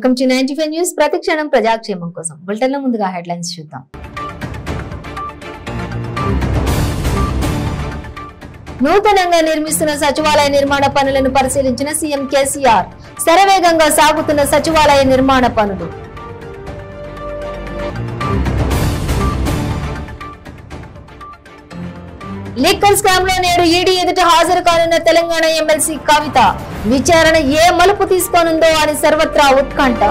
Welcome to 95 news. ప్రతిక్షణం ప్రజాక్షేమం కోసం బులెటిన్లో ముందుగా హెడ్లైన్స్ చూద్దాం. నూతనంగా నిర్మిస్తున్న సచివాలయ నిర్మాణ పనులను పరిశీలించిన సీఎం కేసీఆర్. శరవేగంగా సాగుతున్న సచివాలయ నిర్మాణ పనులు. లిక్కర్ స్కామ్ లో నేడు ఈడీ ఎదుట హాజరు కానున్న తెలంగాణ ఎమ్మెల్సీ కవిత. విచారణ ఏ మలుపు తీసుకోనుందో అని సర్వత్రా ఉత్కంఠ.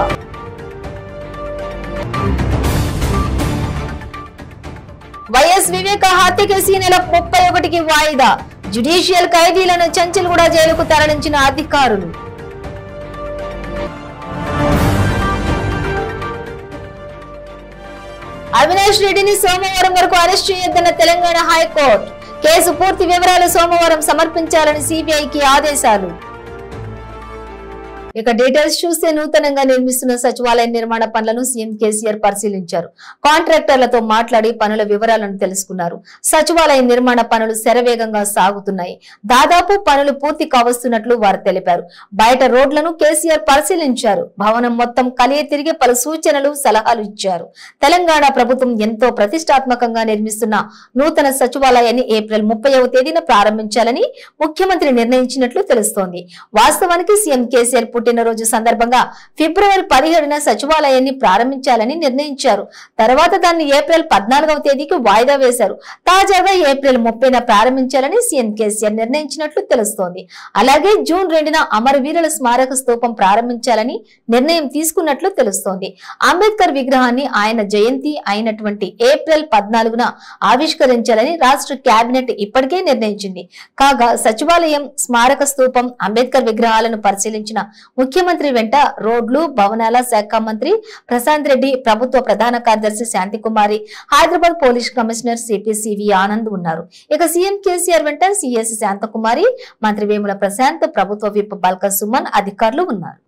వైఎస్ వివేక హత్య కేసు ఈ నెల 31కి వాయిదా. జ్యుడిషియల్ ఖైదీలను చంచల్గూడ జైలుకు తరలించిన అధికారులు. అవినాష్ రెడ్డిని సోమవారం వరకు అరెస్ట్ చేయొద్దన్న తెలంగాణ హైకోర్టు. కేసు పూర్తి వివరాలు సోమవారం సమర్పించాలని సిబిఐకి ఆదేశాలు. ఇక డీటెయిల్స్ చూస్తే నూతనంగా నిర్మిస్తున్న సచివాలయ నిర్మాణ పనులను సీఎం కేసీఆర్ పరిశీలించారు. కాంట్రాక్టర్లతో మాట్లాడి పనుల వివరాలను తెలుసుకున్నారు. సచివాలయ నిర్మాణ పనులు శరవేగంగా సాగుతున్నాయి. దాదాపు పనులు పూర్తి కావస్తున్నట్లు వారు తెలిపారు. బయట రోడ్లను కేసీఆర్ పరిశీలించారు. భవనం మొత్తం కలియ తిరిగి పలు సూచనలు సలహాలు ఇచ్చారు. తెలంగాణ ప్రభుత్వం ఎంతో ప్రతిష్టాత్మకంగా నిర్మిస్తున్న నూతన సచివాలయాన్ని ఏప్రిల్ 30వ తేదీన ప్రారంభించాలని ముఖ్యమంత్రి నిర్ణయించినట్లు తెలుస్తోంది. వాస్తవానికి సీఎం కేసీఆర్ పుట్టినరోజు సందర్భంగా ఫిబ్రవరి 17న సచివాలయాన్ని ప్రారంభించాలని నిర్ణయించారు. తర్వాత దాన్ని ఏప్రిల్ 14వ తేదీకి వాయిదా వేశారు. తాజాగా ఏప్రిల్ 30న ప్రారంభించాలని సీఎం కేసీఆర్ నిర్ణయించినట్లు తెలుస్తోంది. అలాగే జూన్ 2న అమరవీరుల స్మారక స్తూపం ప్రారంభించాలని నిర్ణయం తీసుకున్నట్లు తెలుస్తోంది. అంబేద్కర్ విగ్రహాన్ని ఆయన జయంతి అయినటువంటి ఏప్రిల్ 14న ఆవిష్కరించాలని రాష్ట్ర కేబినెట్ ఇప్పటికే నిర్ణయించింది. కాగా సచివాలయం, స్మారక స్తూపం, అంబేద్కర్ విగ్రహాలను పరిశీలించిన ముఖ్యమంత్రి వెంట రోడ్లు, భవనాల శాఖ మంత్రి ప్రశాంత్ రెడ్డి, ప్రభుత్వ ప్రధాన కార్యదర్శి Santhi Kumari, Hyderabad police commissioner CP Anand ఉన్నారు. ఇక సీఎం కేసీఆర్ వెంట సిఎస్ శాంతకుమారి, మంత్రి వేముల ప్రశాంత్, ప్రభుత్వ విప్ బల్క సుమన్ అధికారులు ఉన్నారు.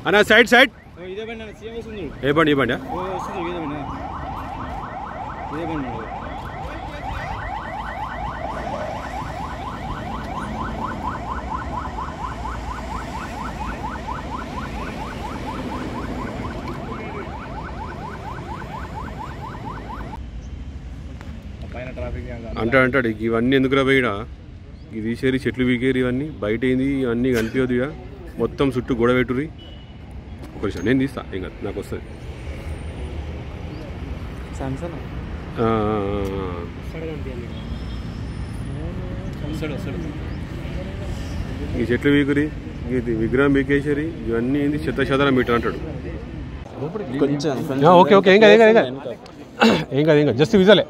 అన్న సైడ్ సైడ్ ఏ బండి ఈ బండి అంటాడు ఇవన్నీ ఎందుకు రాబోయిడా ఇది తీసేరి చెట్లు వీకేరి ఇవన్నీ బయట ఏంది ఇవన్నీ కనిపించదు ఇక మొత్తం చుట్టూ గొడవ పెట్టుర్రి. ఒక విషయం నేను తీస్తా ఇంకా నాకు వస్తుంది. ఈ చెట్లు వీకురి ఇది విగ్రహం వీకేసరి ఇవన్నీ ఏంది శతశతన మీటర్ అంటాడు. ఓకే ఓకే ఏం కాదు ఏం కాదు జస్ట్ విజలే.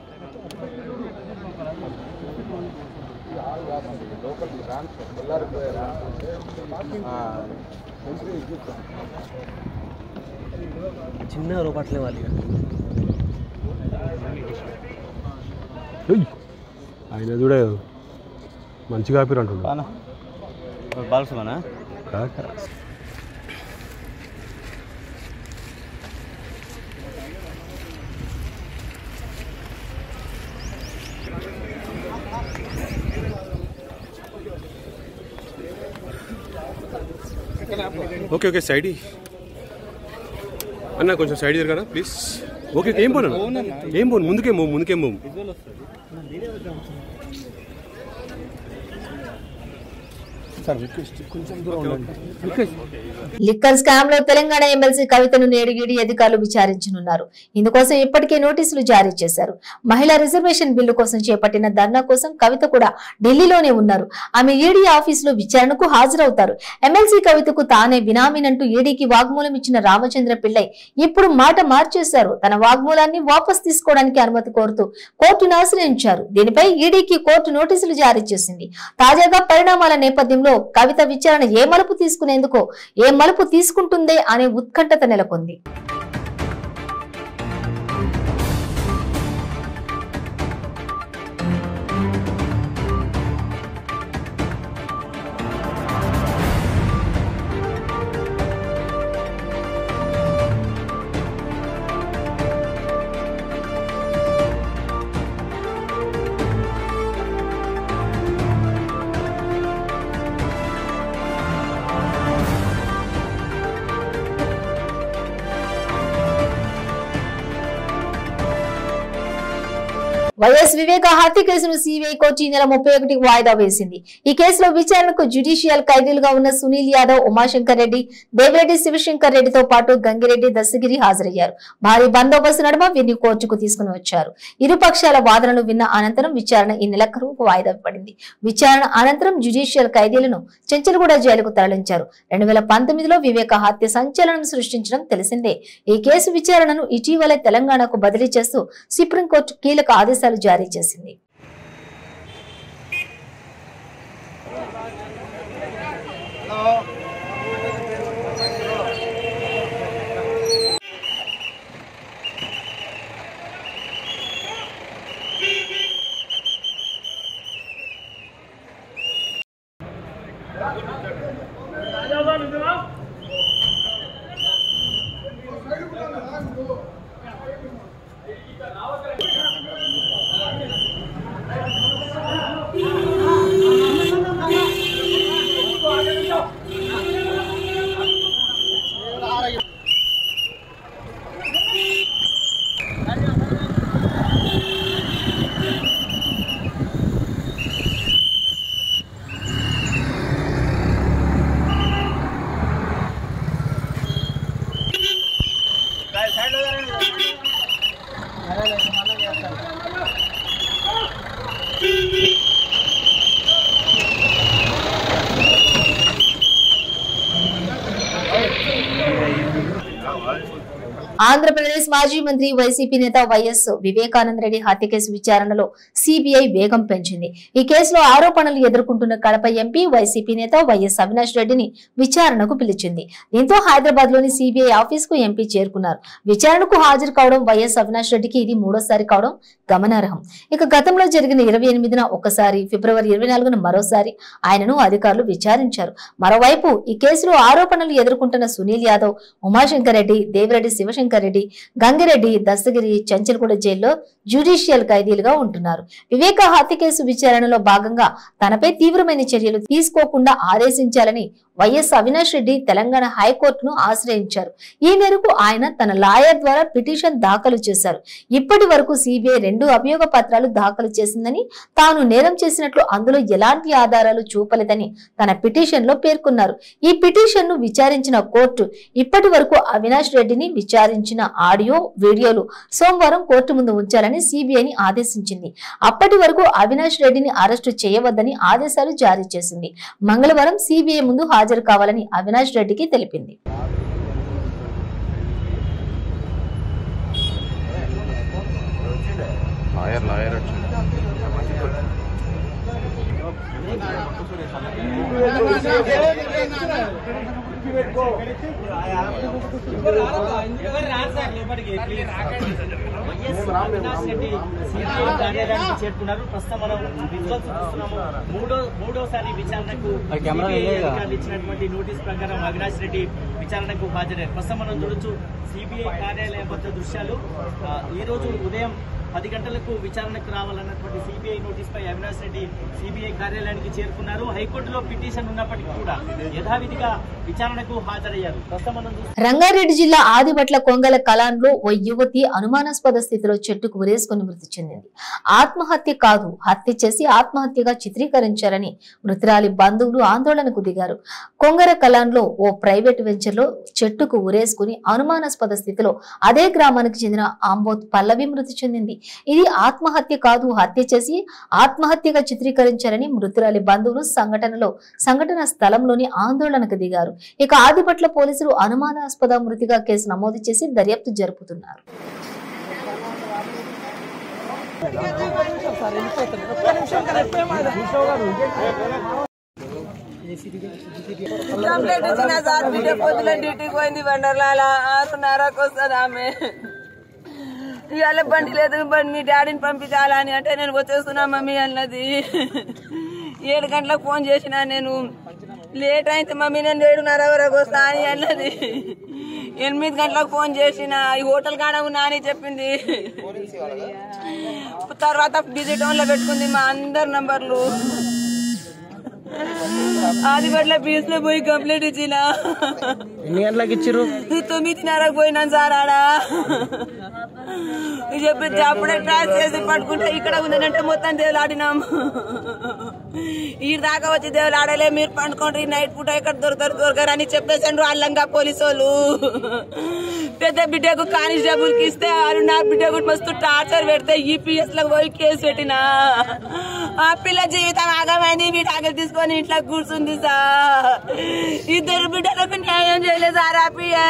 చిన్న రూపట్లే వాళ్ళు ఆయన చూడే మంచిగా ఆపిరు అంటుండ బాలసుమనా. ఓకే ఓకే సైడ్ అన్న కొంచెం సైడ్ జరగరా ప్లీజ్. ఓకే ఏం పోను ముందుకేం పోము. లిక్కర్ స్కామ్ లో తెలంగాణ ఎమ్మెల్సీ కవితను నేడు ఈడీ అధికారులు విచారించనున్నారు. ఇందుకోసం ఇప్పటికే నోటీసులు జారీ చేశారు. మహిళా రిజర్వేషన్ బిల్లు కోసం చేపట్టిన ధర్నా కోసం కవిత కూడా ఢిల్లీలోనే ఉన్నారు. ఆమె ఈడీ ఆఫీసులో విచారణకు హాజరవుతారు. ఎమ్మెల్సీ కవితకు తానే బినామీనంటూ ఈడీకి వాగ్మూలం ఇచ్చిన రామచంద్ర పిల్లై ఇప్పుడు మాట మార్చేశారు. తన వాగ్మూలాన్ని వాపస్ తీసుకోవడానికి అనుమతి కోరుతూ కోర్టును ఆశ్రయించారు. దీనిపై ఈడీకి కోర్టు నోటీసులు జారీ చేసింది. తాజాగా పరిణామాల నేపథ్యంలో కవిత విచారణ ఏ మలుపు తీసుకుంటుందే అనే ఉత్కంఠత నెలకొంది. వైఎస్ వివేక హత్య కేసును సిబిఐ కోర్టు ఈ నెల 31కి వాయిదా వేసింది. ఈ కేసులో విచారణకు జ్యుడిషియల్ ఖైదీలుగా ఉన్న సునీల్ యాదవ్, ఉమాశంకర్ రెడ్డి, దేవిరెడ్డి శివశంకర్ రెడ్డితో పాటు గంగిరెడ్డి, దస్తగిరి హాజరయ్యారు. భారీ బందోబస్తు నడుమ వీరిని కోర్టుకు తీసుకుని వచ్చారు. ఇరు పక్షాల వాదనలు విన్న అనంతరం విచారణ ఈ నెలాఖరుకు వాయిదా పడింది. విచారణ అనంతరం జ్యుడిషియల్ ఖైదీలను చెంచల్గూడ జైలుకు తరలించారు. 2019లో వివేక హత్య సంచలనం సృష్టించడం తెలిసిందే. ఈ కేసు విచారణను ఇటీవలే తెలంగాణకు బదిలీ చేస్తూ సుప్రీంకోర్టు కీలక ఆదేశాలు జారీ చేసింది. ఆంధ్రప్రదేశ్ మాజీ మంత్రి వైసీపీ నేత వైఎస్ వివేకానంద రెడ్డి హత్య కేసు విచారణలో సిబిఐ వేగం పెంచింది. ఈ కేసులో ఆరోపణలు ఎదుర్కొంటున్న కడప ఎంపీ వైసీపీ నేత వైఎస్ అవినాష్ రెడ్డిని విచారణకు పిలిచింది. దీంతో హైదరాబాద్ లోని సిబిఐ ఆఫీస్ కు ఎంపీ చేరుకున్నారు. విచారణకు హాజరు కావడం వైఎస్ అవినాష్ రెడ్డికి ఇది మూడోసారి కావడం గమనార్హం. ఇక గతంలో జరిగిన 28న ఒకసారి, ఫిబ్రవరి 24న మరోసారి ఆయనను అధికారులు విచారించారు. మరోవైపు ఈ కేసులో ఆరోపణలు ఎదుర్కొంటున్న సునీల్ యాదవ్, ఉమాశంకర్ రెడ్డి, దేవిరెడ్డి శివశంకర్ రెడ్డి, గంగిరెడ్డి, దస్తగిరి చెంచల్గూడ జైల్లో జ్యుడిషియల్ ఖైదీలుగా ఉంటున్నారు. వివేక హత్య కేసు విచారణలో భాగంగా తనపై తీవ్రమైన చర్యలు తీసుకోకుండా ఆదేశించాలని వైఎస్ అవినాష్ రెడ్డి తెలంగాణ హైకోర్టును ఆశ్రయించారు. ఈ మేరకు ఆయన తన లాయర్ ద్వారా పిటిషన్ దాఖలు చేశారు. ఇప్పటి వరకు సిబిఐ 2 అభియోగ పత్రాలు దాఖలు చేసిందని, తాను నేరం చేసినట్లు అందులో ఎలాంటి ఆధారాలు చూపలేదని తన పిటిషన్ లో పేర్కొన్నారు. ఈ పిటిషన్ ను విచారించిన కోర్టు ఇప్పటి వరకు అవినాష్ రెడ్డిని విచారించిన ఆడియో, వీడియోలు సోమవారం కోర్టు ముందు ఉంచాలని సిబిఐని ఆదేశించింది. అప్పటి వరకు అవినాష్ రెడ్డిని అరెస్టు చేయవద్దని ఆదేశాలు జారీ చేసింది. మంగళవారం సిబిఐ ముందు హాజరు కావాలని అవినాష్ రెడ్డికి తెలిపింది. చేరుకున్నారు. ప్రస్తుతం మనం విజువల్స్ చూస్తున్నాము. మూడోసారి విచారణకు ఇచ్చినటువంటి నోటీస్ ప్రకారం అవినాష్ రెడ్డి విచారణకు హాజరయ్యారు. ప్రస్తుతం మనం చూడొచ్చు సిబిఐ కార్యాలయం వద్ద దృశ్యాలు. ఈ రోజు ఉదయం 10 గంటలకు విచారణకు రావాలన్నటువంటి సిబిఐ నోటీస్ పై అవినాష్ రెడ్డి సిబిఐ కార్యాలయానికి చేరుకున్నారు. హైకోర్టులో పిటిషన్ ఉన్నప్పటికీ కూడా యథావిధిగా విచారణకు హాజరయ్యారు. రంగారెడ్డి జిల్లా ఆదిబట్ల కొంగల కలాన్లో ఓ యువతి అనుమానాస్పద స్థితిలో చెట్టుకు ఉరేసుకుని మృతి చెందింది. ఆత్మహత్య కాదు, హత్య చేసి ఆత్మహత్యగా చిత్రీకరించారని మృతురాలి బంధువులు ఆందోళనకు దిగారు. కొంగర కలాన్లో ఓ ప్రైవేట్ వెంచర్ లో చెట్టుకు ఉరేసుకుని అనుమానాస్పద స్థితిలో అదే గ్రామానికి చెందిన ఆంబోత్ పల్లవి మృతి చెందింది. ఇది ఆత్మహత్య కాదు, హత్య చేసి ఆత్మహత్యగా చిత్రీకరించారని మృతురాలి బంధువులు సంఘటన స్థలంలోని ఆందోళనకు దిగారు. ఇక ఆదిపట్ల పోలీసులు అనుమానాస్పద మృతిగా కేసు నమోదు చేసి దర్యాప్తు జరుపుతున్నారు. కంప్లైంట్ ఇచ్చిన సార్ బిడ్డ పొద్దున డ్యూటీకి పోయింది బండర్లాల 6:30కు వస్తుంది ఆమె. ఇవాళ బండి లేదు, బండి మీ డాడీని పంపించాలా అని అంటే నేను వచ్చేస్తున్నా మమ్మీ అన్నది. 7 గంటలకు ఫోన్ చేసిన నేను, లేట్ అయితే మమ్మీ నేను 7:30 వరకు వస్తా అని అన్నది. 8 గంటలకు ఫోన్ చేసిన, ఈ హోటల్ కాడ ఉన్నా అని చెప్పింది. తర్వాత బిజీ టౌన్ లో పెట్టుకుంది మా అందరు నంబర్లు. ఆదిపట్ల బీచ్ లో పోయి కంప్లైంట్ ఇచ్చిన. ఎన్ని గంటలకు ఇచ్చారు? 9:30కు పోయినాను సార్. ఆడ చెప్పి అప్పుడే ట్రాక్ చేసి పట్టుకుంటే ఇక్కడ ఉందంటే మొత్తం దేవులాడినాం. ఈ దాకా వచ్చి దేవులు ఆడలే, మీరు పండుకోండి నైట్ పూట ఎక్కడ దొరకరు అని చెప్పేసాడు అల్లంగా పోలీసు వాళ్ళు. పెద్ద బిడ్డకు కానిస్టేబుల్ కి ఇస్తే వాళ్ళు నా బిడ్డకు మస్తు టార్చర్ పెడితే ఈపీఎస్ లో పోయి కేసు పెట్టినా. ఆ పిల్ల జీవితం ఆగమైంది, వీటి ఆకలి తీసుకొని ఇంట్లో కూర్చుంది సార్. 2 బిడ్డలకు న్యాయం చేయలేదు సార్. ఆపియే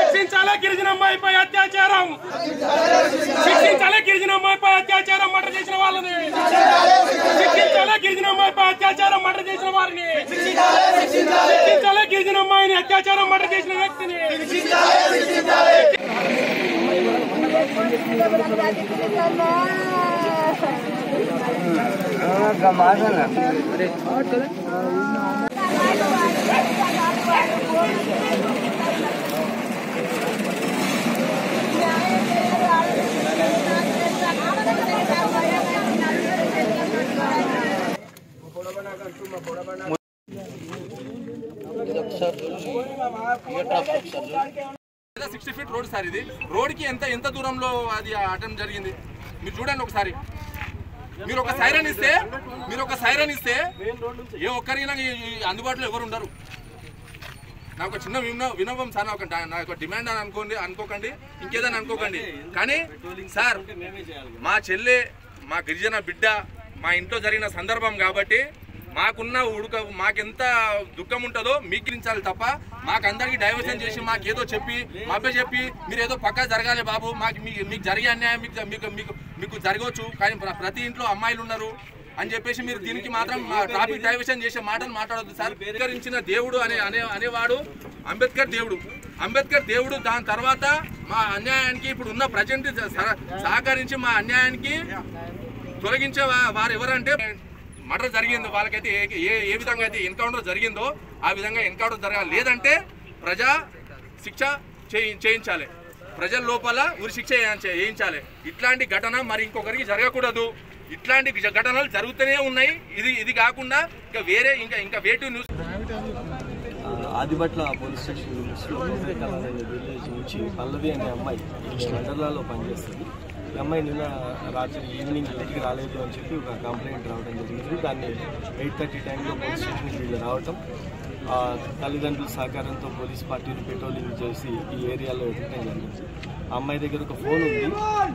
శిక్షించాలి గిరిజనమ్మాయిపై అత్యాచారం, శిక్షించాలి గిరిజనమ్మాయిపై అత్యాచారం మర్డర్ చేసిన వాళ్ళని, శిక్షించాలి గిరిజనమ్మాయిపై అత్యాచారం మర్డర్ చేసిన వారిని, శిక్షించాలి గిరిజనమ్మాయిని అత్యాచారం మర్డర్ చేసిన వ్యక్తిని. $60 feet రోడ్ సార్. ఇది రోడ్ కి ఎంత దూరంలో అది అటెంప్ట్ జరిగింది మీరు చూడండి ఒకసారి. మీరు ఒక సైరన్ ఇస్తే ఏ ఒక్కరైనా అందుబాటులో ఎవరు ఉండరు. నాకు ఒక చిన్న వినోభం సార్, నాకు డిమాండ్ అని అనుకోకండి, ఇంకేదని అనుకోకండి. కానీ సార్ మా చెల్లె, మా గిరిజన బిడ్డ మా ఇంట్లో జరిగిన సందర్భం కాబట్టి మాకెంత దుఃఖం ఉంటుందో మీకించాలి తప్ప మాకందరికి డైవర్షన్ చేసి మాకేదో చెప్పి చెప్పి మీరు ఏదో పక్కా జరగాలి బాబు, మీకు జరిగే అన్యాయం మీకు జరగవచ్చు, కానీ ప్రతి ఇంట్లో అమ్మాయిలు ఉన్నారు అని చెప్పేసి మీరు దీనికి మాత్రం టాపిక్ డైవర్షన్ చేసే మాటలు మాట్లాడొద్దు సార్. స్వీకరించిన దేవుడు అనేవాడు అంబేద్కర్ దేవుడు. దాని తర్వాత మా అన్యాయానికి ఇప్పుడు ఉన్న ప్రజెంట్ సహకరించి మా అన్యాయానికి తొలగించే వారు ఎవరంటే మర్డర్ జరిగిందో వాళ్ళకైతే ఏ విధంగా అయితే ఎన్కౌంటర్ జరిగిందో ఆ విధంగా ఎన్కౌంటర్ జరగాలి. లేదంటే ప్రజా శిక్ష చేయించాలి, ప్రజల లోపల ఉరి శిక్ష చేయించాలి. ఇట్లాంటి ఘటన మరి ఇంకొకరికి జరగకూడదు. ఇట్లాంటి ఘటనలు జరుగుతూనే ఉన్నాయి. ఇది కాకుండా ఇంకా వేటివ్ news. Adipatla police station village నుంచి పల్లవి అనే అమ్మాయి మండలాల్లో పనిచేస్తుంది. ఈ అమ్మాయి నిన్న రాత్రి ఈవినింగ్ ఇంటికి రాలేదు అని చెప్పి ఒక కంప్లైంట్ రావడం జరిగింది. దాన్ని 8:30 టైంలో పోలీస్ స్టేషన్కి వీళ్ళు రావటం, తల్లిదండ్రుల సహకారంతో పోలీస్ పార్టీని పెట్రోలింగ్ చేసి ఈ ఏరియాలో వెతకడం జరిగింది. ఆ అమ్మాయి దగ్గర ఒక ఫోన్ ఉంది,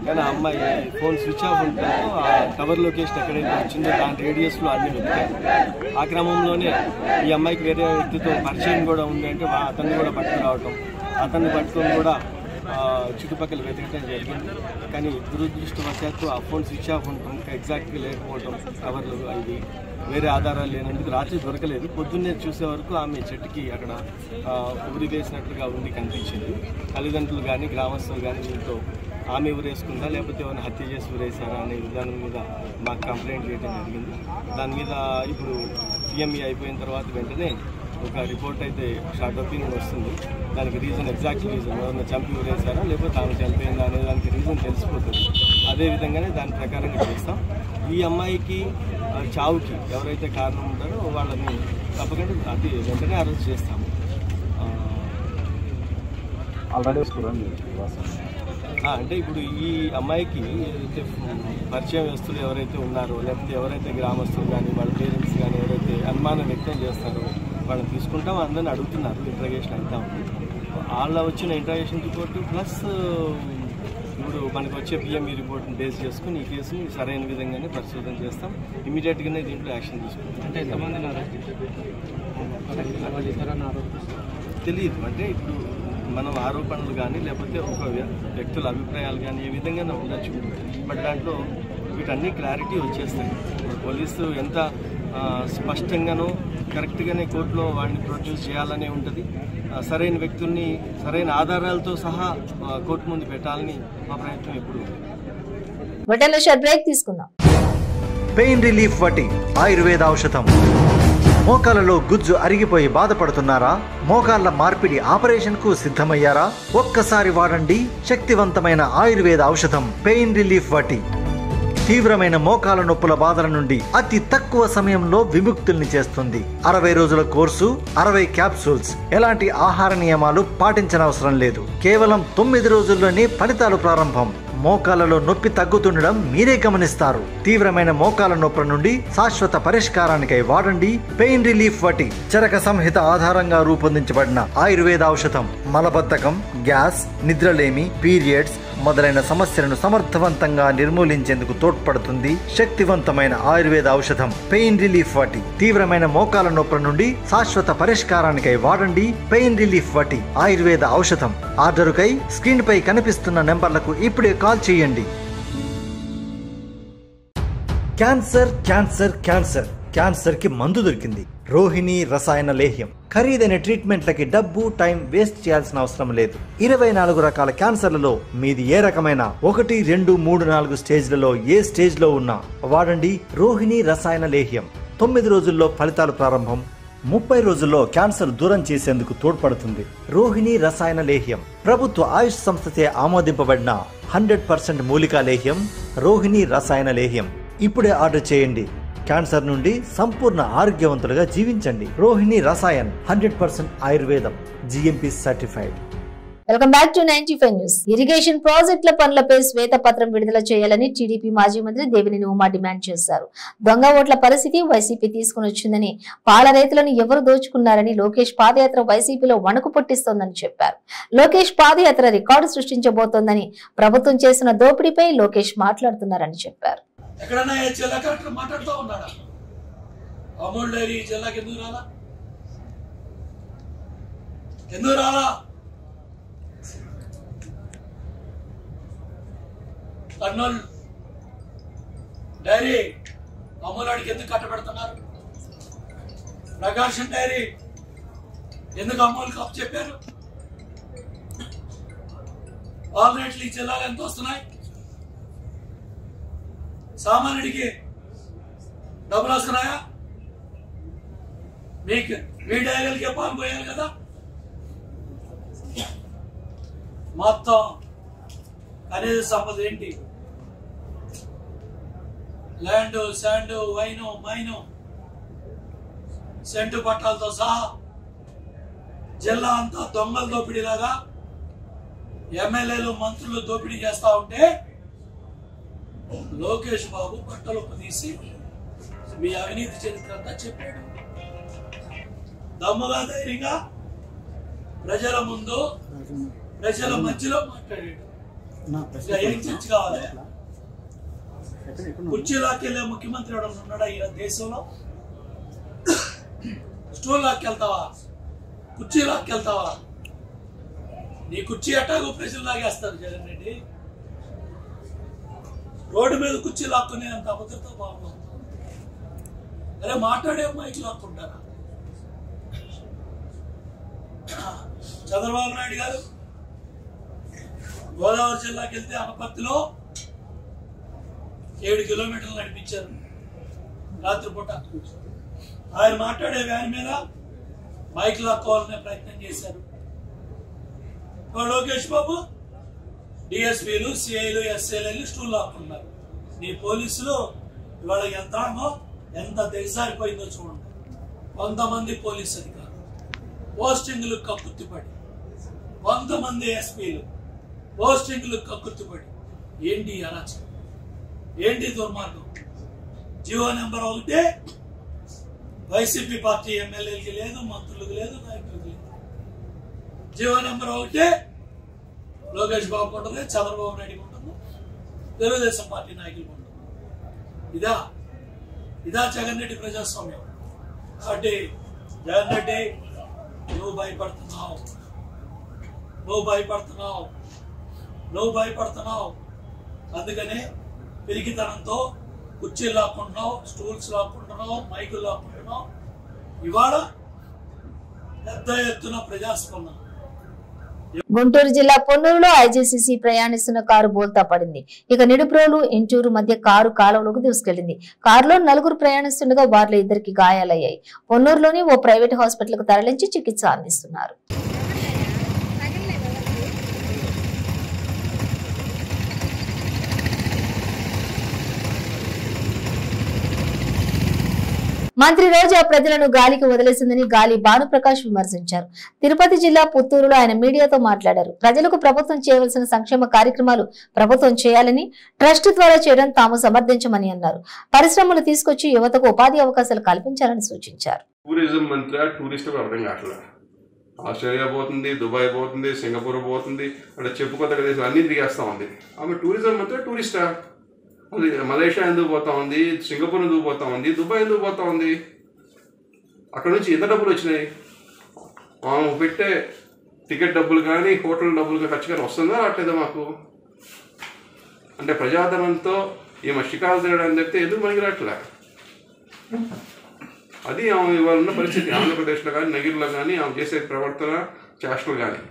కానీ ఆ అమ్మాయి ఫోన్ స్విచ్ ఆఫ్ ఉండటంతో ఆ టవర్ లొకేషన్ ఎక్కడైతే వచ్చిందో దాని రేడియస్లో అన్ని వెతికారు. ఆ క్రమంలోనే ఈ అమ్మాయికి వేరే వ్యక్తితో పరిచయం కూడా ఉంది అంటే అతన్ని కూడా పట్టుకురావటం, అతన్ని పట్టుకొని కూడా చుట్టుపక్కల వెతకడం జరిగింది. కానీ దురదృష్టవశాత్తు ఆ ఫోన్ స్విచ్ ఆఫ్ ఉండటం, ఎగ్జాక్ట్గా లేకపోవటం, టవర్లు అవి వేరే ఆధారాలు లేనందుకు రాత్రి దొరకలేదు. పొద్దున్నే చూసే వరకు ఆమె చెట్టుకి అక్కడ ఉరి వేసినట్లుగా ఉంది కనిపించింది. తల్లిదండ్రులు కానీ గ్రామస్తులు కానీ దీంతో ఆమె ఊరేసుకుందా లేకపోతే ఏమైనా హత్య చేసి ఊరేసారా అనే విధానం మీద మాకు కంప్లైంట్ చేయడం జరిగింది. దాని మీద ఇప్పుడు పిఎంఈ అయిపోయిన తర్వాత వెంటనే ఒక రిపోర్ట్ అయితే షార్ట్ ఒపీనియన్ వస్తుంది. దానికి రీజన్ ఎగ్జాక్ట్ రీజన్ ఎవరైనా చంపి ఊరేసారా లేకపోతే ఆమె చనిపోయిందా అనే దానికి రీజన్ తెలిసిపోతుంది. అదేవిధంగానే దాని ప్రకారంగా చేస్తాం. ఈ అమ్మాయికి చావుకి ఎవరైతే కారణం ఉంటారో వాళ్ళని తప్పకుండా అది వెంటనే అరెస్ట్ చేస్తాము. అంటే ఇప్పుడు ఈ అమ్మాయికి ఏదైతే పరిచయస్తులు ఎవరైతే ఉన్నారో లేకపోతే ఎవరైతే గ్రామస్తులు కానీ వాళ్ళ పేరెంట్స్ కానీ ఎవరైతే అనుమానం వ్యక్తం చేస్తారో వాళ్ళని తీసుకుంటాం. అందరిని అడుగుతున్నారు, ఇంట్రాగేషన్ అవుతా ఉంది. వాళ్ళ వచ్చిన ఇంట్రాగేషన్ రిపోర్టు ప్లస్ ఇప్పుడు మనకు వచ్చే పిఎంఈ రిపోర్ట్ని బేస్ చేసుకుని ఈ కేసుని సరైన విధంగానే పరిశోధన చేస్తాం. ఇమీడియట్గానే దీంట్లో యాక్షన్ తీసుకుంటాం. అంటే ఎంతమందిని తెలియదు. అంటే ఇప్పుడు మనం ఆరోపణలు కానీ లేకపోతే ఒక వ్యక్తుల అభిప్రాయాలు కానీ ఏ విధంగా ఉండొచ్చు. బట్ దాంట్లో వీటన్నీ క్లారిటీ వచ్చేస్తాయి. పోలీసు ఎంత స్పష్టంగానో కరెక్ట్గానే కోర్టులో వాడిని ప్రొడ్యూస్ చేయాలనే ఉంటుంది. సరైన వ్యక్తుల్ని సరైన ఆధారాలతో సహా కోర్టు ముందు పెట్టాలని మా ప్రయత్నం ఎప్పుడు. పెయిన్ రిలీఫ్ వటి ఆయుర్వేద ఔషధం. మోకాలలో గుజ్జు అరిగిపోయి బాధపడుతున్నారా? మోకాళ్ల మార్పిడి ఆపరేషన్ కు సిద్ధమయ్యారా? ఒక్కసారి వాడండి శక్తివంతమైన ఆయుర్వేద ఔషధం పెయిన్ రిలీఫ్ వటి. తీవ్రమైన మోకాల నొప్పుల బాధల నుండి అతి తక్కువ సమయంలో విముక్తుల్ని చేస్తుంది. 60 రోజుల కోర్సు, 60 క్యాప్సూల్స్. ఎలాంటి ఆహార నియమాలు పాటించనవసరం లేదు. కేవలం 9 రోజుల్లోనే ఫలితాలు ప్రారంభం. మోకాలలో నొప్పి తగ్గుతుండడం మీరే గమనిస్తారు. తీవ్రమైన మోకాల నొప్పుల నుండి శాశ్వత పరిష్కారానికై వాడండి పెయిన్ రిలీఫ్ వటి. చరక సంహిత ఆధారంగా రూపొందించబడిన ఆయుర్వేద ఔషధం మలబద్ధకం, గ్యాస్, నిద్రలేమి, పీరియడ్స్ మొదలైన సమస్యలను సమర్థవంతంగా నిర్మూలించేందుకు తోడ్పడుతుంది. శక్తివంతమైన ఆయుర్వేద ఔషధం పెయిన్ రిలీఫ్ వటి. తీవ్రమైన మోకాల నొప్పుల నుండి శాశ్వత పరిష్కారానికై వాడండి పెయిన్ రిలీఫ్ వటి ఆయుర్వేద ఔషధం. ఆర్డరుకై స్క్రీన్ పై కనిపిస్తున్న నెంబర్లకు ఇప్పుడే కాల్ చేయండి. క్యాన్సర్ క్యాన్సర్ క్యాన్సర్ క్యాన్సర్ కి మందు దొరికింది. రోహిణి రసాయన లేహ్యం. ఖరీదైన ట్రీట్మెంట్లకి డబ్బు, టైం వేస్ట్ చేయాల్సిన అవసరం లేదు. 24 రకాల క్యాన్సర్లలో మీది ఏ రకమైన 1, 2, 3, 4 స్టేజ్లలో ఏ స్టేజ్ లో ఉన్నా వాడండి రోహిణి రసాయన లేహ్యం. 9 రోజుల్లో ఫలితాలు ప్రారంభం. 30 రోజుల్లో క్యాన్సర్ దూరం చేసేందుకు తోడ్పడుతుంది. రోహిణి రసాయన లేహ్యం ప్రభుత్వ ఆయుష్ సంస్థచే ఆమోదింపబడిన 100% మూలికా లేహ్యం రోహిణి రసాయన లేహ్యం. ఇప్పుడే ఆర్డర్ చేయండి. క్యాన్సర్ నుండి సంపూర్ణ ఆరోగ్యవంతులుగా జీవించండి. రోహిణి రసాయన్ 100% ఆయుర్వేదం, GMP certified. Welcome back to 95 news. Irrigation ప్రాజెక్టుల పనులపై శ్వేతపత్రం విడుదల చేయాలని టీడీపీ మాజీ మంత్రి దేవినేని ఉమా డిమాండ్ చేశారు. దొంగ ఓట్ల పరిస్థితి వైసీపీ తీసుకుని వచ్చిందని, పాల రైతులను ఎవరు దోచుకున్నారని లోకేష్ పాదయాత్ర వైసీపీలో వణుకు పుట్టిస్తోందని చెప్పారు. లోకేష్ పాదయాత్ర రికార్డు సృష్టించబోతోందని, ప్రభుత్వం చేసిన దోపిడీపై లోకేష్ మాట్లాడుతున్నారని చెప్పారు. ఎక్కడన్నా జిల్లా కలెక్టర్ మాట్లాడుతూ ఉన్నాడా? అమూల్ డైరీ జిల్లాకి ఎందుకు రాలా? ఎందుకు రాలా? కర్నూలు డైరీ అమూలాడికి ఎందుకు కట్టబెడుతున్నారు? ప్రకాశం డైరీ ఎందుకు అమూల్ కప్ చెప్పారు? పాల రేట్లు ఈ జిల్లాలో ఎంత వస్తున్నాయి? సామాన్యుడికి డబ్బులు వస్తున్నాయా? మీకు మీ డైరీలకే పాలు పోయాలి కదా. మొత్తం ఖనిజ సంపద ఏంటి? Land, sand, wine, mine, cent పట్టాలతో సహా జిల్లా అంతా దొంగల దోపిడీలాగా ఎమ్మెల్యేలు, మంత్రులు దోపిడీ చేస్తా ఉంటే లోకేష్ బాబు బట్టలు తీసి మీ అవినీతి చరిత్ర అంతా చెప్పాడు. దమ్ముగా, ధైర్యంగా ప్రజల ముందు, ప్రజల మధ్యలో మాట్లాడాడు. ఏం చర్చ కావాలి? కుర్చీ లాక్కెళ్ళే ముఖ్యమంత్రి ఎవడన్నా ఉన్నాడా ఈ దేశంలో? స్టూల్ లాక్కెళ్తావా? కుర్చీ లాక్కెళ్తావా? నీ కుర్చీ అట్టాగో ప్రజలు లాగేస్తారు జగన్ రెడ్డి. రోడ్డు మీద కుర్చీ లాక్కునే అంత అభద్రత బాగుంది. అరే మాట్లాడే మైకి లాక్కుంటారా? చంద్రబాబు నాయుడు గారు గోదావరి జిల్లాకి వెళ్తే అనపర్తిలో 7 కిలోమీటర్లు నడిపించారు రాత్రిపూట. ఆయన మాట్లాడే వ్యాన్ మీద మైక్ లాక్కోవాలనే ప్రయత్నం చేశారు. లోకేష్ బాబు డిఎస్పీలు, సిఐలు, ఎస్ఐలు స్టూల్ లాక్కున్నారు. నీ పోలీసులు ఇవాళ యంత్రాంగం ఎంత దిగజారిపోయిందో చూడండి. కొంతమంది పోలీసు అధికారులు పోస్టింగ్లు కక్కుర్తిపడి, కొంతమంది ఎస్పీలు పోస్టింగ్లు కక్కుర్తిపడి. ఏంటి అరాచకం? ఏంటి దుర్మార్గం? జీవో నెంబర్ 1 వైసీపీ పార్టీ ఎమ్మెల్యేలకి లేదు, మంత్రులకు లేదు, నాయకులకు లేదు. జీవో నెంబర్ 1 లోకేష్ బాబుకు ఉంటుంది, చంద్రబాబు నాయుడుకి ఉంటుంది, తెలుగుదేశం పార్టీ నాయకులకు ఉంటుంది. ఇదా జగన్ రెడ్డి ప్రజాస్వామ్యం. కాబట్టి జగన్ రెడ్డి నువ్వు భయపడుతున్నావు. నువ్వు భయపడుతున్నావు. అందుకనే పిరికితనంతో కుర్చీలు లాక్కుంటున్నావు, స్టూల్స్ లాక్కుంటున్నావు, మైకులు లాక్కుంటున్నావు. ఇవాళ పెద్ద ఎత్తున ప్రజాస్పందన. గుంటూరు జిల్లా పొన్నూరులో ఐజీసీసీ ప్రయాణిస్తున్న కారు బోల్తా పడింది. ఇక నిడుప్రోలు ఇంటూరు మధ్య కారు కాలువలోకి దూసుకెళ్లింది. కారులో 4 ప్రయాణిస్తుండగా వారిలో 2కి గాయాలయ్యాయి. పొన్నూరులోని ఓ ప్రైవేట్ హాస్పిటల్ కు తరలించి చికిత్స అందిస్తున్నారు. మంత్రి రోజా ప్రజలను గాలికి వదిలేసిందని గాలి భానుప్రకాష్ విమర్శించారు. తిరుపతి జిల్లా పుత్తూరులో ఆయన మీడియాతో మాట్లాడారు. ప్రజలకు ప్రభుత్వం చేయవలసిన సంక్షేమ కార్యక్రమాలు ప్రభుత్వం చేయాలని, ట్రస్ట్ ద్వారా చేయడం తాము సమర్థించమని అన్నారు. పరిశ్రమలు తీసుకొచ్చి యువతకు ఉపాధి అవకాశాలు కల్పించాలని సూచించారు. టూరిజం మంత్రి టూరిస్ట్ అర్థం కావట్లేదు. ఆస్ట్రేలియా పోతుంది, దుబాయ్ పోతుంది, సింగపూర్ పోతుంది, అంటే చెప్పుకోదగ్గ దేశాలు అన్ని తిరిగేస్తా ఉంది. ఆమె టూరిజం మంత్రి టూరిస్టా? మలేషియా ఎందుకు పోతా ఉంది, సింగపూర్ ఎందుకు పోతా ఉంది, దుబాయ్ ఎందుకు పోతా ఉంది? అక్కడ నుంచి ఎంత డబ్బులు వచ్చినాయి? పెట్టే టికెట్ డబ్బులు కానీ హోటల్ డబ్బులు కానీ ఖర్చు కానీ వస్తుందా రావట్లేదా మాకు? అంటే ప్రజాధనంతో ఈమె షికారు తినడానికి చెప్తే ఎందుకు మనకి రావట్లే? అది ఆమె ఇవాళ ఉన్న పరిస్థితి. ఆంధ్రప్రదేశ్లో కానీ నగిరిలో కానీ ఆమె చేసే ప్రవర్తన చేష్టలు కానీ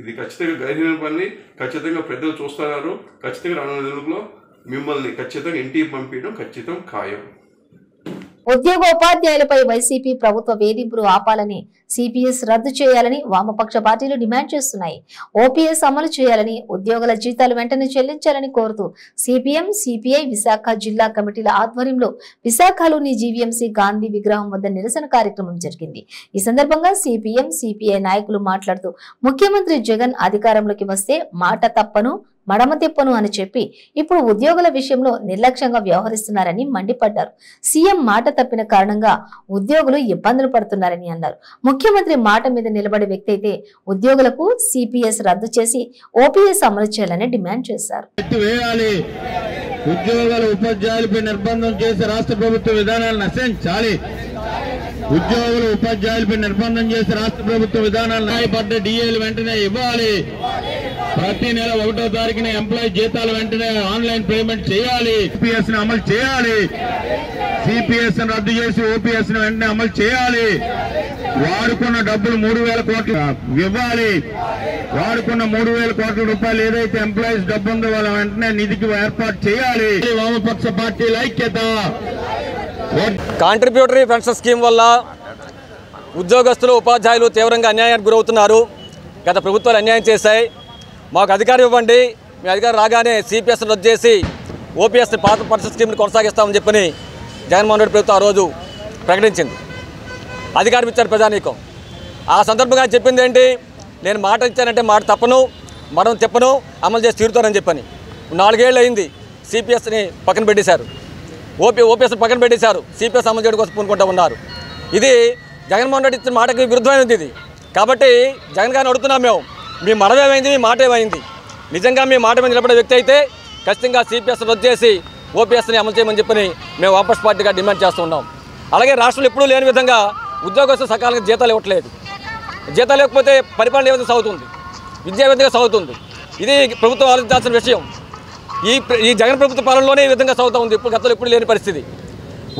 ఇది ఖచ్చితంగా గైర్హీన పని. ఖచ్చితంగా పెద్దలు చూస్తున్నారు. ఖచ్చితంగా రానున్న రోజుల్లో మిమ్మల్ని ఖచ్చితంగా ఇంటికి పంపించడం ఖచ్చితం ఖాయం. ఉద్యోగోపాధ్యాయులపై వైసీపీ ప్రభుత్వ వేధింపులు ఆపాలని, సిపిఎస్ రద్దు చేయాలని వామపక్ష పార్టీలు డిమాండ్ చేస్తున్నాయి. ఓపీఎస్ అమలు చేయాలని, ఉద్యోగుల జీతాలు వెంటనే చెల్లించాలని కోరుతూ సిపిఎం, సిపిఐ విశాఖ జిల్లా కమిటీల ఆధ్వర్యంలో విశాఖలోని జీవీఎంసీ గాంధీ విగ్రహం వద్ద నిరసన కార్యక్రమం జరిగింది. ఈ సందర్భంగా సిపిఎం, సిపిఐ నాయకులు మాట్లాడుతూ ముఖ్యమంత్రి జగన్ అధికారంలోకి వస్తే మాట తప్పను, మడమ తిప్పను అని చెప్పి ఇప్పుడు ఉద్యోగుల విషయంలో నిర్లక్ష్యంగా వ్యవహరిస్తున్నారని మండిపడ్డారు. సీఎం మాట తప్పిన కారణంగా ఉద్యోగులు ఇబ్బందులు పడుతున్నారని అన్నారు. ముఖ్యమంత్రి మాట మీద నిలబడే వ్యక్తి అయితే ఉద్యోగులకు సిపిఎస్ రద్దు చేసి ఓపీఎస్ అమలు చేయాలని డిమాండ్ చేశారు. ఉద్యోగుల ఉపాధ్యాయులపై నిర్బంధం చేసి రాష్ట్ర ప్రభుత్వ విధానాలను నశించాలి. ఉద్యోగులు ఉపాధ్యాయులపై నిర్బంధం చేసి రాష్ట్ర ప్రభుత్వ విధానాలు న్యాయపడ్డ డిఏలు వెంటనే ఇవ్వాలి. ప్రతి నెల 1వ తారీఖున ఎంప్లాయీ జీతాలు వెంటనే ఆన్లైన్ పేమెంట్ చేయాలి. ఓపీఎస్ ని అమలు చేయాలి. సిపిఎస్ ని రద్దు చేసి ఓపీఎస్ ని వెంటనే అమలు చేయాలి. వాడుకున్న డబ్బులు 3,000 కోట్లు ఇవ్వాలి. వాడుకున్న 3,000 కోట్ల రూపాయలు ఏదైతే ఎంప్లాయీస్ డబ్బు ఉందో వాళ్ళ వెంటనే నిధికి ఏర్పాటు చేయాలి. వామపక్ష పార్టీల ఐక్యత. కాంట్రిబ్యూటరీ పెన్షన్ స్కీమ్ వల్ల ఉద్యోగస్తులు, ఉపాధ్యాయులు తీవ్రంగా అన్యాయానికి గురవుతున్నారు. గత ప్రభుత్వాలు అన్యాయం చేశాయి. మాకు అధికారం ఇవ్వండి, మీ అధికారం రాగానే సిపిఎస్ రద్దు చేసి ఓపీఎస్ని పాత పెన్షన్ స్కీమ్ని కొనసాగిస్తామని చెప్పని జగన్మోహన్ రెడ్డి ప్రభుత్వం ఆ రోజు ప్రకటించింది. అధికారం ఇచ్చారు ప్రజానీకం. ఆ సందర్భంగా చెప్పింది ఏంటి? నేను మాట ఇచ్చానంటే మాట తప్పను, మడం తిప్పను, అమలు చేసి తీరుతానని చెప్పని. 4 ఏళ్ళు అయింది. సిపిఎస్ని పక్కన పెట్టేశారు, ఓపీఎస్ని పక్కన పెట్టేశారు. సిపిఎస్ అమలు చేయడం కోసం పూనుకుంటూ ఉన్నారు. ఇది జగన్మోహన్ రెడ్డి ఇచ్చిన మాటకి విరుద్ధమైనది ఇది. కాబట్టి జగన్ గారిని అడుగుతున్నాం మేము, మీ మడమేమైంది, మీ మాట ఏమైంది? నిజంగా మీ మాట మీద నిలబడే వ్యక్తి అయితే ఖచ్చితంగా సిపిఎస్ రద్దు చేసి ఓపీఎస్ని అమలు చేయమని చెప్పని మేము వాపస్ పార్టీగా డిమాండ్ చేస్తున్నాం. అలాగే రాష్ట్రంలో ఎప్పుడూ లేని విధంగా ఉద్యోగస్తులు సకాలంగా జీతాలు ఇవ్వట్లేదు. జీతాలు లేకపోతే పరిపాలన ఏ విధంగా సాగుతుంది? విద్యా విధంగా సాగుతుంది? ఇది ప్రభుత్వం ఆలోచించాల్సిన విషయం. ఈ జగన్ ప్రభుత్వ పాలనలోనే ఈ విధంగా సాగుతూ ఉంది. ఇప్పుడు గతంలో ఎప్పుడు లేని పరిస్థితి.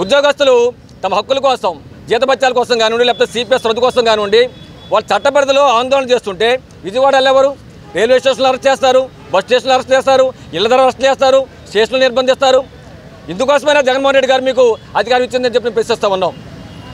ఉద్యోగస్తులు తమ హక్కుల కోసం, జీతభత్యాల కోసం కానివ్వండి, లేకపోతే సిపిఎస్ రద్దు కోసం కానివ్వండి, వాళ్ళు చట్టపరిధిలో ఆందోళన చేస్తుంటే విజయవాడ వెళ్ళేవారు, రైల్వే స్టేషన్లో అరెస్ట్ చేస్తారు, బస్ స్టేషన్లో అరెస్ట్ చేస్తారు, ఇళ్ల ధర అరెస్ట్ చేస్తారు, స్టేషన్లు నిర్బంధిస్తారు. ఇందుకోసమైనా జగన్మోహన్ రెడ్డి గారు మీకు అధికారం ఇచ్చిందని చెప్పి ప్రశ్నిస్తూ ఉన్నాం.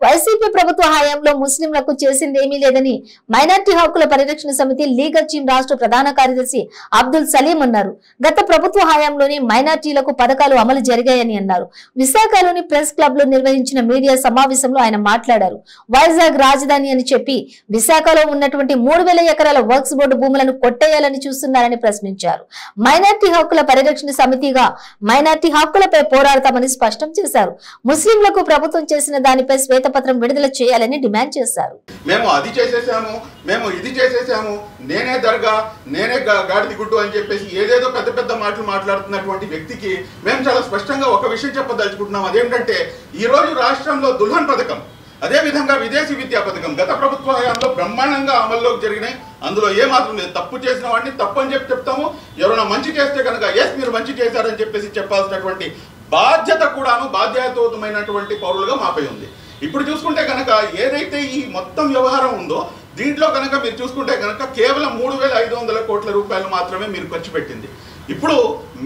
వైసీపీ ప్రభుత్వ హయాంలో ముస్లింలకు చేసిందేమీ లేదని మైనార్టీ హక్కుల పరిరక్షణ సమితి లీగల్ టీం రాష్ట్ర ప్రధాన కార్యదర్శి అబ్దుల్ సలీం అన్నారు. గత ప్రభుత్వ హయాంలోనే మైనార్టీలకు పథకాలు అమలు జరిగాయని అన్నారు. విశాఖలోని ప్రెస్ క్లబ్ లో నిర్వహించిన మీడియా సమావేశంలో ఆయన మాట్లాడారు. వైజాగ్ రాజధాని అని చెప్పి విశాఖలో ఉన్నటువంటి 3,000 ఎకరాల వర్క్స్ బోర్డు భూములను కొట్టేయాలని చూస్తున్నారని ప్రశ్నించారు. మైనార్టీ హక్కుల పరిరక్షణ సమితిగా మైనార్టీ హక్కులపై పోరాడతామని స్పష్టం చేశారు. ముస్లింలకు ప్రభుత్వం చేసిన దానిపై శ్వేతపత్రం విడుదల చేయాలని డిమాండ్ చేశారు. మేము అది చేసేసాము, మేము ఇది చేసేసాము, నేనే దర్గా, నేనే గాడిది గుడ్డు అని చెప్పేసి ఏదేదో పెద్ద పెద్ద మాటలు మాట్లాడుతున్నటువంటి వ్యక్తికి మేము చాలా స్పష్టంగా ఒక విషయం చెప్పదలుచుకుంటున్నాం. అదేంటంటే ఈ రోజు రాష్ట్రంలో దుల్హన్ పథకం అదేవిధంగా విదేశీ విద్యా పథకం గత ప్రభుత్వ హయాంలో బ్రహ్మాండంగా అమల్లోకి జరిగినాయి. అందులో ఏమాత్రం లేదు. తప్పు చేసిన వాడిని తప్పు అని చెప్తాము. ఎవరైనా మంచి చేస్తే కనుక ఎస్ మీరు మంచి చేశారని చెప్పేసి చెప్పాల్సినటువంటి బాధ్యత కూడాను బాధ్యతాయుతమైనటువంటి పౌరులుగా మాపై ఉంది. ఇప్పుడు చూసుకుంటే కనుక ఏదైతే ఈ మొత్తం వ్యవహారం ఉందో దీంట్లో కనుక మీరు చూసుకుంటే కనుక కేవలం 3,500 కోట్ల రూపాయలు మాత్రమే మీరు ఖర్చు పెట్టింది. ఇప్పుడు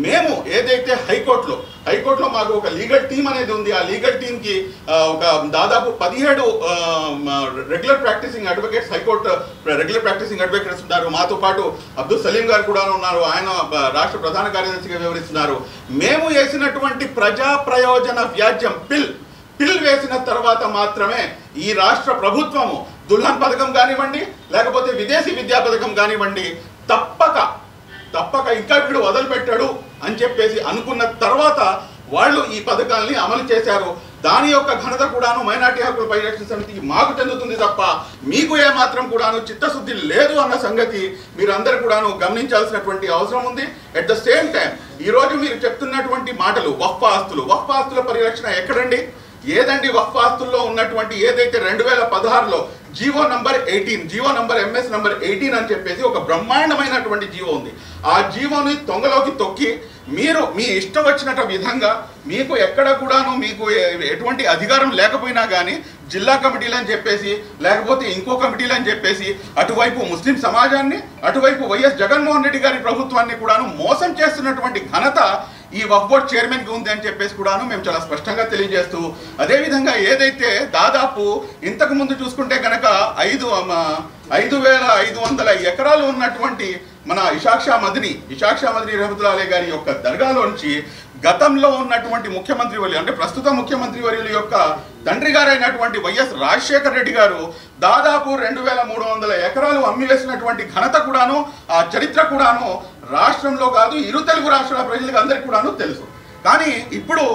మేము ఏదైతే హైకోర్టులో మాకు ఒక లీగల్ టీం అనేది ఉంది. ఆ లీగల్ టీంకి ఒక దాదాపు 17 regular practising advocates high court regular practising advocates ఉన్నారు. మాతో పాటు అబ్దుల్ సలీం గారు కూడా ఉన్నారు. ఆయన రాష్ట్ర ప్రధాన కార్యదర్శిగా వ్యవహరిస్తున్నారు. మేము వేసినటువంటి ప్రజా ప్రయోజన వ్యాజ్యం పిల్ వేసిన తర్వాత మాత్రమే ఈ రాష్ట్ర ప్రభుత్వము దుల్హన్ పథకం కానివ్వండి లేకపోతే విదేశీ విద్యా పథకం కానివ్వండి తప్పక ఇంకా వీడు వదిలిపెట్టాడు అని చెప్పేసి అనుకున్న తర్వాత వాళ్ళు ఈ పథకాల్ని అమలు చేశారు. దాని యొక్క ఘనత కూడాను మైనార్టీ హక్కుల పరిరక్షణ సమితికి మాకు చెందుతుంది తప్ప మీకు ఏమాత్రం కూడాను చిత్తశుద్ధి లేదు అన్న సంగతి మీరందరూ కూడాను గమనించాల్సినటువంటి అవసరం ఉంది. అట్ ద సేమ్ టైం ఈరోజు మీరు చెప్తున్నటువంటి మాటలు వక్ఫ్ ఆస్తుల పరిరక్షణ ఎక్కడండి? ఏదండి వక్ఫ్ ఆస్తుల్లో ఉన్నటువంటి ఏదైతే 2016లో జీవో నంబర్ MS నంబర్ 18 అని చెప్పేసి ఒక బ్రహ్మాండమైనటువంటి జీవో ఉంది. ఆ జీవోని తొంగలోకి తొక్కి మీరు మీ ఇష్టం వచ్చినట్టు విధంగా మీకు ఎక్కడ కూడాను మీకు ఎటువంటి అధికారం లేకపోయినా కానీ జిల్లా కమిటీలు అని చెప్పేసి లేకపోతే ఇంకో కమిటీలు అని చెప్పేసి అటువైపు ముస్లిం సమాజాన్ని అటువైపు వైఎస్ జగన్మోహన్ రెడ్డి గారి ప్రభుత్వాన్ని కూడాను మోసం చేస్తున్నటువంటి ఘనత ఈ వక్ఫ్ బోర్డ్ చైర్మన్కి ఉంది అని చెప్పేసి కూడాను మేము చాలా స్పష్టంగా తెలియజేస్తూ అదేవిధంగా ఏదైతే దాదాపు ఇంతకు ముందు చూసుకుంటే కనుక 5,500 ఎకరాలు ఉన్నటువంటి మన ఇషాక్ మదిని రహమతుల్లాహి అలైహి గారి యొక్క దర్గాలోంచి గతంలో ఉన్నటువంటి ముఖ్యమంత్రి వర్యులు అంటే ప్రస్తుత ముఖ్యమంత్రి వర్యుల యొక్క తండ్రి గారైనటువంటి వైఎస్ రాజశేఖర్ రెడ్డి గారు దాదాపు 2,300 ఎకరాలు అమ్మివేసినటువంటి ఘనత కూడాను ఆ చరిత్ర కూడాను రాష్ట్రంలో కాదు ఇరు తెలుగు రాష్ట్రాల ప్రజలకు అందరికీ కూడాను తెలుసు. కానీ ఇప్పుడు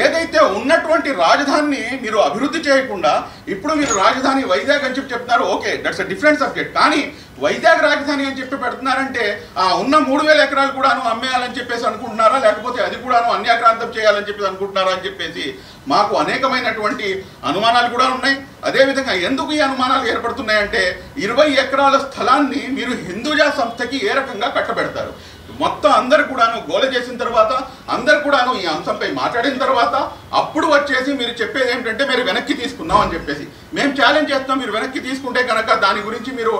ఏదైతే ఉన్నటువంటి రాజధానిని మీరు అభివృద్ధి చేయకుండా ఇప్పుడు మీరు రాజధాని వైజాగ్ అని చెప్పి చెప్తున్నారు. Okay, that's a different subject. కానీ వైజాగ్ రాజధాని అని చెప్పి పెడుతున్నారంటే ఆ ఉన్న 3,000 ఎకరాలు కూడాను అమ్మేయాలని చెప్పేసి అనుకుంటున్నారా లేకపోతే అది కూడాను అన్యాక్రాంతం చేయాలని చెప్పేసి అనుకుంటున్నారా అని చెప్పేసి మాకు అనేకమైనటువంటి అనుమానాలు కూడా ఉన్నాయి. అదేవిధంగా ఎందుకు ఈ అనుమానాలు ఏర్పడుతున్నాయంటే 20 ఎకరాల స్థలాన్ని మీరు హిందూజా సంస్థకి ఏ రకంగా కట్టబెడతారు? మొత్తం అందరు కూడాను గోల చేసిన తర్వాత అందరు కూడాను ఈ అంశంపై మాట్లాడిన తర్వాత అప్పుడు వచ్చేసి మీరు చెప్పేది ఏంటంటే మీరు వెనక్కి తీసుకుందాం అని చెప్పేసి మేము ఛాలెంజ్ చేస్తాం. మీరు వెనక్కి తీసుకుంటే కనుక దాని గురించి మీరు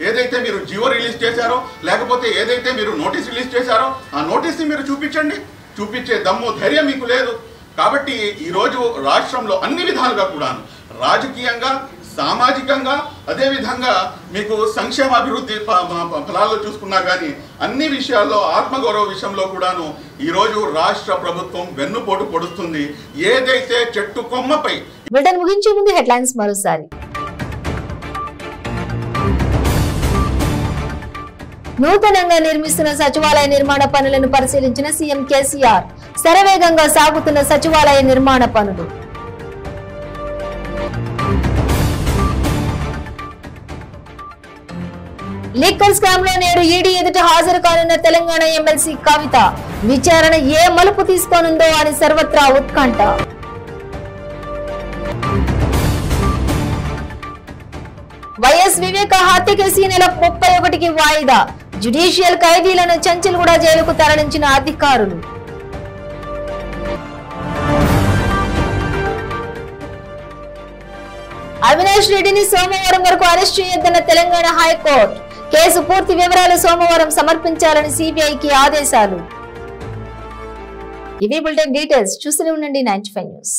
ఏదైతే మీరు జియో రిలీజ్ చేశారో లేకపోతే ఏదైతే మీరు నోటీస్ రిలీజ్ చేశారో ఆ నోటీస్ని మీరు చూపించే దమ్ము ధైర్యం మీకు లేదు. కాబట్టి ఈరోజు రాష్ట్రంలో అన్ని విధాలుగా కూడాను రాజకీయంగా సామాజికంగా అదేవిధంగా మీకు సంక్షేమ అభివృద్ధి ఫలాల్లో చూసుకున్నా కానీ అన్ని విషయాల్లో ఆత్మగౌరవ విషయంలో కూడాను ఈరోజు రాష్ట్ర ప్రభుత్వం వెన్నుపోటు పొడుస్తుంది. ఏదైతే చెట్టు కొమ్మపై బులెటిన్ ముగించే ముందు హెడ్లైన్స్ మరోసారి. నూతనంగా నిర్మిస్తున్న సచివాలయ నిర్మాణ పనులను పరిశీలించిన సీఎం కేసీఆర్. శరవేగంగా సాగుతున్న సచివాలయ నిర్మాణ పనులు. లిక్కర్ స్కామ్ లో నేడు ఈడీ ఎదుట హాజరు కానున్న తెలంగాణ ఎమ్మెల్సీ కవిత. విచారణ ఏ మలుపు తీసుకోనుందో అని సర్వత్రా ఉత్కంఠ. వైఎస్ వివేక హత్య కేసు నెల 31కి వాయిదా. జ్యుడిషియల్ ఖైదీలను చంచల్గూడ జైలుకు తరలించిన అధికారులు. అవినాష్ రెడ్డిని సోమవారం వరకు అరెస్ట్ చేయొద్దన్న తెలంగాణ హైకోర్టు. కేసు పూర్తి వివరాలు సోమవారం సమర్పించాలని సిబిఐకి ఆదేశాలు. ఇవి బులెటిన్ డీటెయిల్స్. చూస్తూనే ఉండండి 95 న్యూస్.